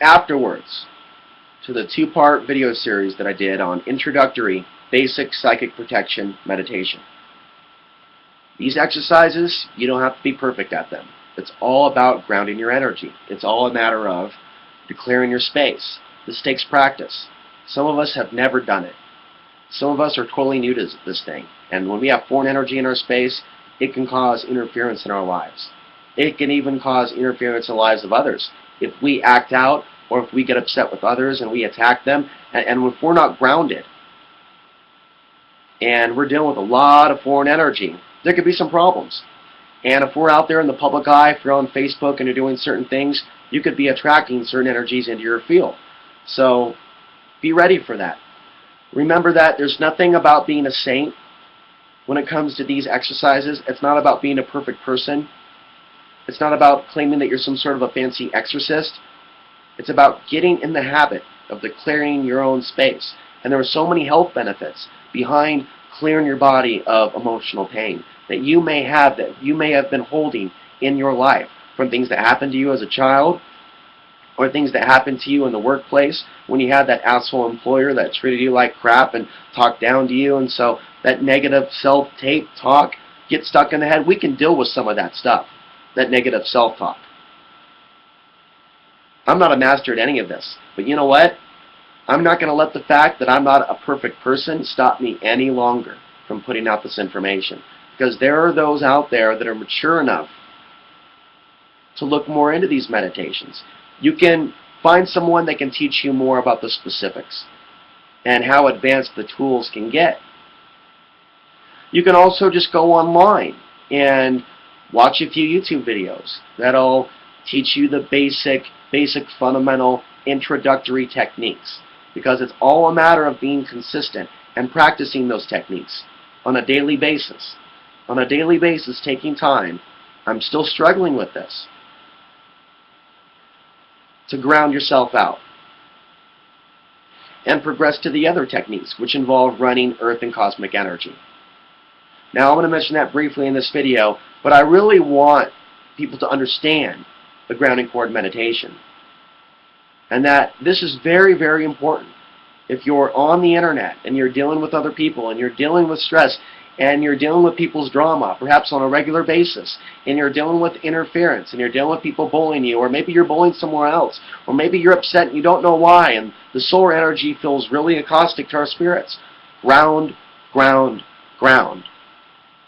afterwards to the two-part video series that I did on introductory basic psychic protection meditation. These exercises, you don't have to be perfect at them. It's all about grounding your energy. It's all a matter of declaring your space. This takes practice. Some of us have never done it. Some of us are totally new to this thing. And when we have foreign energy in our space, it can cause interference in our lives. It can even cause interference in the lives of others. If we act out or if we get upset with others and we attack them, and if we're not grounded, and we're dealing with a lot of foreign energy, there could be some problems. And if we're out there in the public eye, if you're on Facebook and you're doing certain things, you could be attracting certain energies into your field. So be ready for that. Remember that there's nothing about being a saint when it comes to these exercises. It's not about being a perfect person. It's not about claiming that you're some sort of a fancy exorcist. It's about getting in the habit of declaring your own space. And there are so many health benefits behind clearing your body of emotional pain that you may have been holding in your life, from things that happened to you as a child, or things that happened to you in the workplace when you had that asshole employer that treated you like crap and talked down to you, and so that negative self-tape talk gets stuck in the head. We can deal with some of that stuff, that negative self-talk. I'm not a master at any of this, but you know what? I'm not going to let the fact that I'm not a perfect person stop me any longer from putting out this information. Because there are those out there that are mature enough to look more into these meditations. You can find someone that can teach you more about the specifics and how advanced the tools can get. You can also just go online and watch a few YouTube videos that'll teach you the basic fundamental introductory techniques, because it's all a matter of being consistent and practicing those techniques on a daily basis. On a daily basis, taking time. I'm still struggling with this. To ground yourself out. And progress to the other techniques, which involve running earth and cosmic energy. Now, I'm going to mention that briefly in this video, but I really want people to understand the grounding cord meditation. And that this is very, very important. If you're on the internet and you're dealing with other people and you're dealing with stress and you're dealing with people's drama, perhaps on a regular basis, and you're dealing with interference and you're dealing with people bullying you, or maybe you're bullying somewhere else, or maybe you're upset and you don't know why, and the solar energy feels really caustic to our spirits. Ground, ground, ground.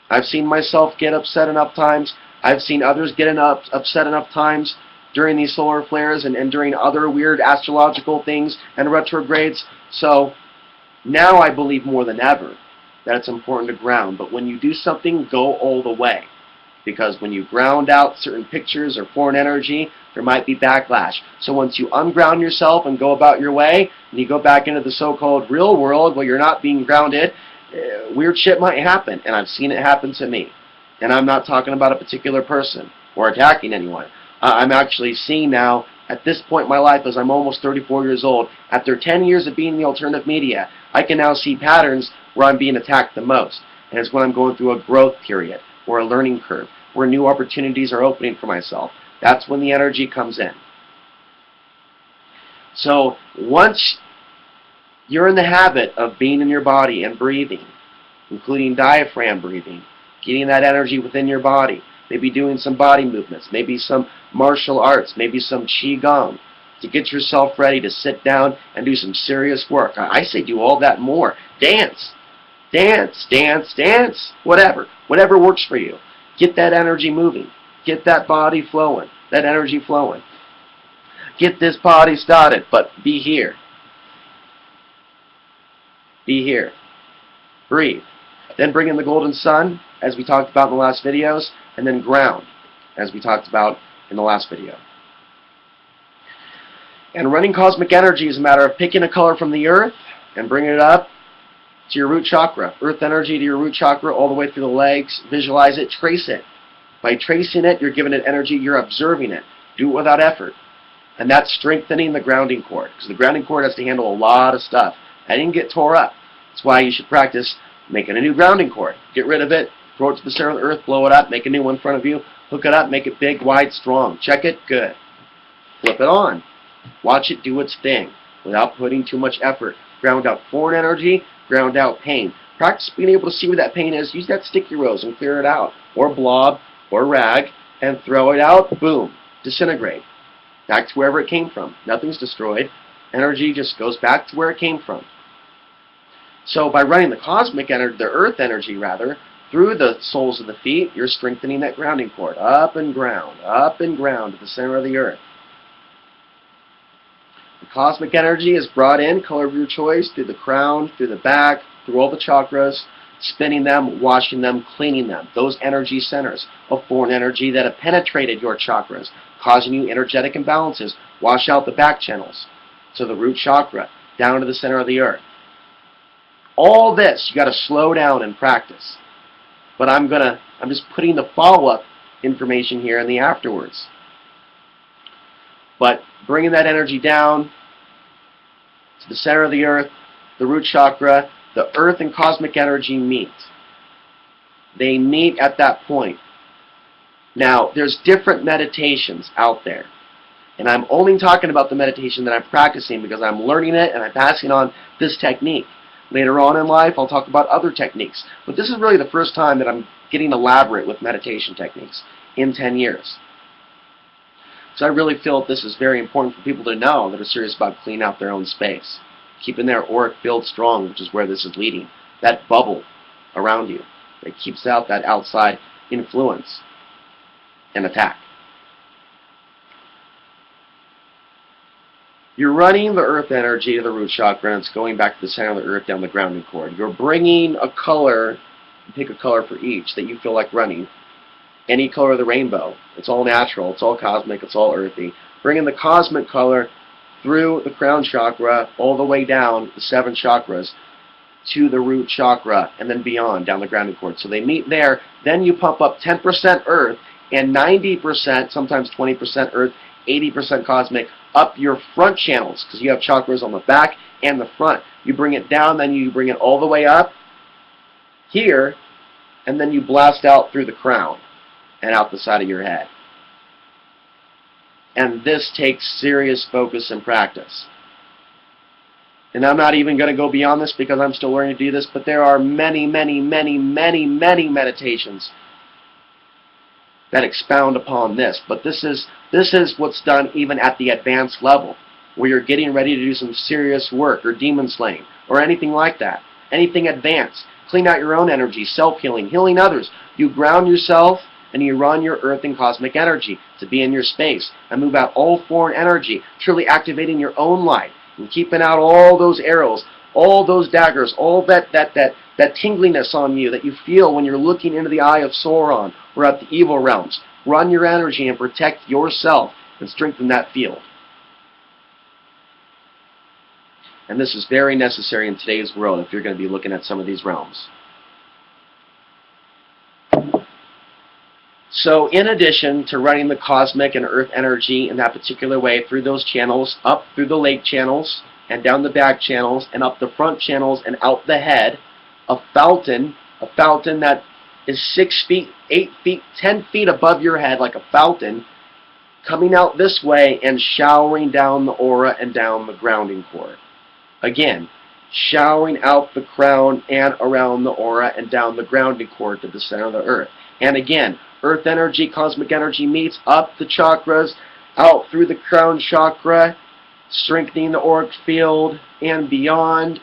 I've seen myself get upset enough times. I've seen others get upset enough times during these solar flares and during other weird astrological things and retrogrades. So now I believe more than ever that it's important to ground. But when you do something, go all the way. Because when you ground out certain pictures or foreign energy, there might be backlash. So once you unground yourself and go about your way, and you go back into the so-called real world where you're not being grounded, weird shit might happen. And I've seen it happen to me. And I'm not talking about a particular person or attacking anyone. I'm actually seeing now, at this point in my life, as I'm almost 34 years old, after 10 years of being in the alternative media, I can now see patterns where I'm being attacked the most. And it's when I'm going through a growth period or a learning curve where new opportunities are opening for myself. That's when the energy comes in. So once you're in the habit of being in your body and breathing, including diaphragm breathing, getting that energy within your body, maybe doing some body movements, maybe some martial arts, maybe some qigong, to get yourself ready to sit down and do some serious work. I say do all that more. Dance. Dance, dance, dance. Whatever works for you. Get that energy moving. Get that body flowing, that energy flowing. Get this body started, but be here. Be here. Breathe. Then bring in the golden sun, as we talked about in the last videos, and then ground, as we talked about in the last video. And running cosmic energy is a matter of picking a color from the earth and bringing it up to your root chakra. Earth energy to your root chakra all the way through the legs. Visualize it. Trace it. By tracing it, you're giving it energy. You're observing it. Do it without effort. And that's strengthening the grounding cord. Because the grounding cord has to handle a lot of stuff. That didn't get tore up. That's why you should practice making a new grounding cord. Get rid of it. Throw it to the center of the earth. Blow it up. Make a new one in front of you. Hook it up. Make it big, wide, strong. Check it. Good. Flip it on. Watch it do its thing without putting too much effort. Ground out foreign energy, ground out pain. Practice being able to see where that pain is. Use that sticky rose and clear it out. Or blob, or rag, and throw it out. Boom. Disintegrate. Back to wherever it came from. Nothing's destroyed. Energy just goes back to where it came from. So by running the cosmic energy, the earth energy rather, through the soles of the feet, you're strengthening that grounding cord. Up and ground to the center of the earth. The cosmic energy is brought in, color of your choice, through the crown, through the back, through all the chakras, spinning them, washing them, cleaning them. Those energy centers of foreign energy that have penetrated your chakras, causing you energetic imbalances. Wash out the back channels to the root chakra, down to the center of the earth. All this, you got to slow down and practice. But I'm just putting the follow-up information here in the afterwards. But bringing that energy down to the center of the earth, the root chakra, the earth and cosmic energy meet. They meet at that point. Now, there's different meditations out there. And I'm only talking about the meditation that I'm practicing because I'm learning it and I'm passing on this technique. Later on in life, I'll talk about other techniques. But this is really the first time that I'm getting elaborate with meditation techniques in 10 years. So I really feel that this is very important for people to know that are serious about cleaning out their own space. Keeping their auric field strong, which is where this is leading. That bubble around you that keeps out that outside influence and attack. You're running the earth energy to the root chakra, and it's going back to the center of the earth down the grounding cord. You're bringing a color, pick a color for each that you feel like running. Any color of the rainbow. It's all natural, it's all cosmic, it's all earthy. Bringing the cosmic color through the crown chakra all the way down the 7 chakras to the root chakra and then beyond down the grounding cord. So they meet there. Then you pump up 10% earth and 90%, sometimes 20% earth, 80% cosmic up your front channels because you have chakras on the back and the front. You bring it down, then you bring it all the way up here, and then you blast out through the crown and out the side of your head. And this takes serious focus and practice. And I'm not even going to go beyond this because I'm still learning to do this, but there are many, many, many, many, many meditations that expound upon this. But this is what's done even at the advanced level, where you're getting ready to do some serious work or demon slaying or anything like that. Anything advanced. Clean out your own energy, self-healing, healing others. You ground yourself and you run your earth and cosmic energy to be in your space and move out all foreign energy, truly activating your own light and keeping out all those arrows, all those daggers, all that tingliness on you that you feel when you're looking into the eye of Sauron or at the evil realms. Run your energy and protect yourself and strengthen that field. And this is very necessary in today's world if you're going to be looking at some of these realms. So in addition to running the cosmic and earth energy in that particular way through those channels, up through the lake channels and down the back channels and up the front channels and out the head, a fountain that is 6 feet, 8 feet, 10 feet above your head like a fountain, coming out this way and showering down the aura and down the grounding cord. Again, showering out the crown and around the aura and down the grounding cord to the center of the earth. And again, earth energy, cosmic energy meets up the chakras, out through the crown chakra, strengthening the auric field, and beyond,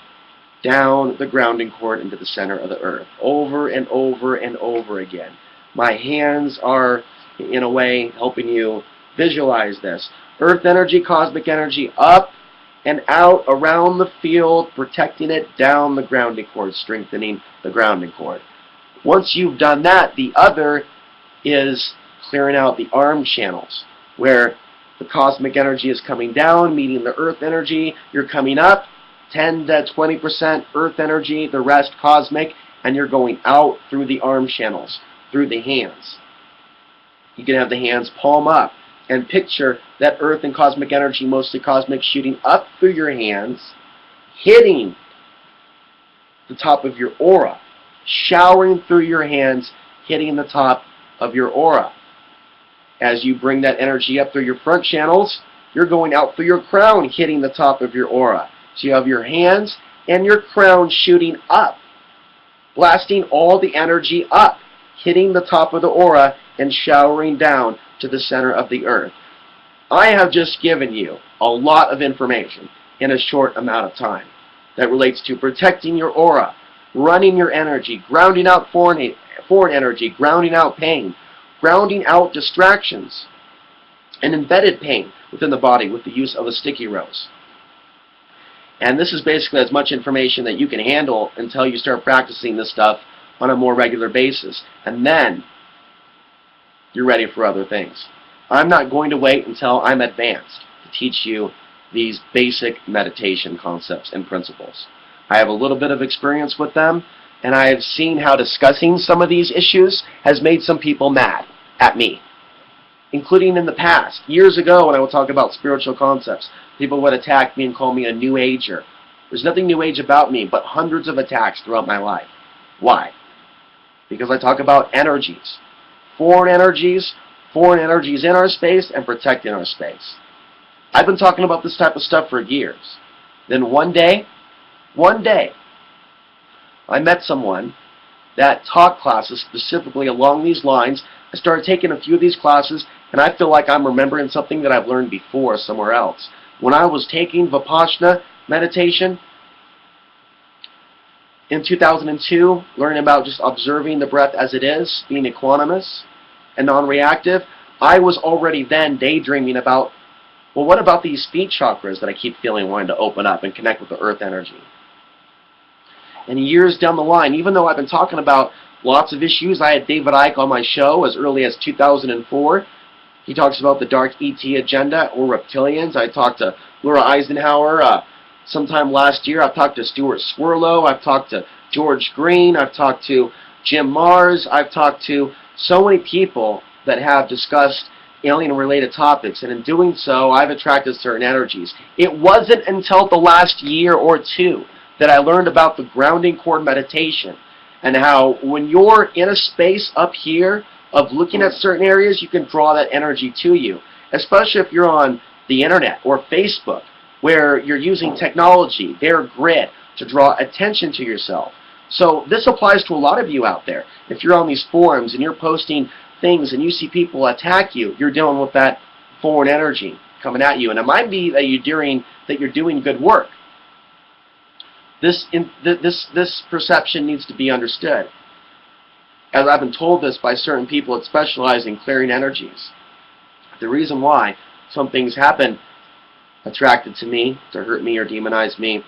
down the grounding cord into the center of the earth. Over and over and over again. My hands are, in a way, helping you visualize this. Earth energy, cosmic energy, up and out around the field, protecting it, down the grounding cord, strengthening the grounding cord. Once you've done that, the other is clearing out the arm channels, where the cosmic energy is coming down, meeting the earth energy. You're coming up, 10 to 20% earth energy, the rest cosmic, and you're going out through the arm channels, through the hands. You can have the hands palm up and picture that earth and cosmic energy, mostly cosmic, shooting up through your hands, hitting the top of your aura, showering through your hands, hitting the top of your aura. As you bring that energy up through your front channels, you're going out through your crown, hitting the top of your aura. So you have your hands and your crown shooting up, blasting all the energy up, hitting the top of the aura and showering down to the center of the earth. I have just given you a lot of information in a short amount of time that relates to protecting your aura, running your energy, grounding out foreign energy, grounding out pain, grounding out distractions, and embedded pain within the body with the use of a sticky rose. And this is basically as much information that you can handle until you start practicing this stuff on a more regular basis. And then you're ready for other things. I'm not going to wait until I'm advanced to teach you these basic meditation concepts and principles. I have a little bit of experience with them, and I have seen how discussing some of these issues has made some people mad at me, including in the past. Years ago, when I would talk about spiritual concepts, people would attack me and call me a New Ager. There's nothing New Age about me, but hundreds of attacks throughout my life. Why? Because I talk about energies. Foreign energies in our space, and protecting our space. I've been talking about this type of stuff for years. Then one day, I met someone that taught classes specifically along these lines. I started taking a few of these classes, and I feel like I'm remembering something that I've learned before somewhere else. When I was taking Vipassana meditation in 2002, learning about just observing the breath as it is, being equanimous and non-reactive, I was already then daydreaming about, well, what about these feet chakras that I keep feeling wanting to open up and connect with the earth energy? And years down the line, even though I've been talking about lots of issues, I had David Icke on my show as early as 2004. He talks about the dark ET agenda or reptilians. I talked to Laura Eisenhower sometime last year. I've talked to Stuart Swirlo. I've talked to George Green. I've talked to Jim Mars. I've talked to so many people that have discussed alien-related topics, and in doing so, I've attracted certain energies. It wasn't until the last year or two that I learned about the grounding cord meditation, and how when you're in a space up here of looking at certain areas, you can draw that energy to you, especially if you're on the internet or Facebook, where you're using technology, their grid, to draw attention to yourself. So this applies to a lot of you out there. If you're on these forums and you're posting things and you see people attack you, you're dealing with that foreign energy coming at you. And it might be that you're doing good work. This perception needs to be understood. As I've been told this by certain people that specialize in clearing energies. The reason why some things happen attracted to me, to hurt me or demonize me,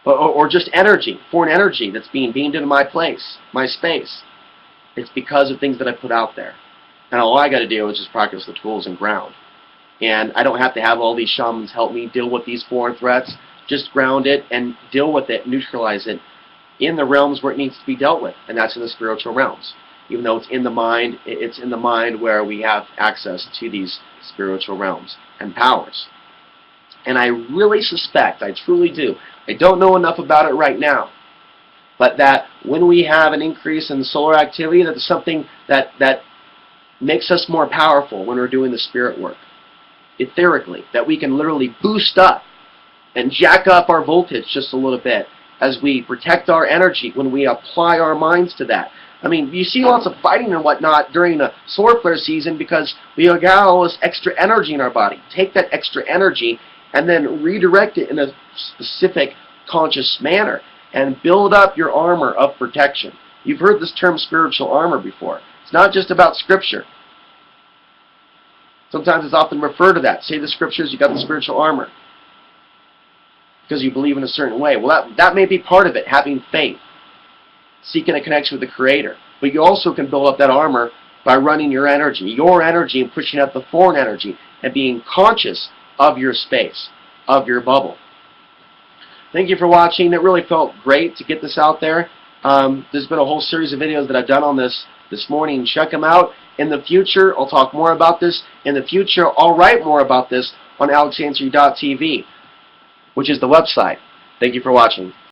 or just energy, foreign energy that's being beamed into my place, my space. It's because of things that I put out there. And all I got to do is just practice the tools and ground. And I don't have to have all these shamans help me deal with these foreign threats. Just ground it and deal with it, neutralize it in the realms where it needs to be dealt with. And that's in the spiritual realms. Even though it's in the mind where we have access to these spiritual realms and powers. And I really suspect, I truly do, I don't know enough about it right now, but that when we have an increase in solar activity, that is something that makes us more powerful when we're doing the spirit work. Etherically, that we can literally boost up and jack up our voltage just a little bit as we protect our energy when we apply our minds to that. I mean, you see lots of fighting and whatnot during the solar flare season because we got all this extra energy in our body. Take that extra energy and then redirect it in a specific conscious manner and build up your armor of protection. You've heard this term spiritual armor before. It's not just about scripture. Sometimes it's often referred to that. Say the scriptures, you got the spiritual armor. Because you believe in a certain way. Well, that may be part of it, having faith. Seeking a connection with the Creator. But you also can build up that armor by running your energy and pushing out the foreign energy and being conscious of your space, of your bubble. Thank you for watching. It really felt great to get this out there. There's been a whole series of videos that I've done on this morning. Check them out. In the future, I'll talk more about this. In the future, I'll write more about this on alexanswery.tv, which is the website. Thank you for watching.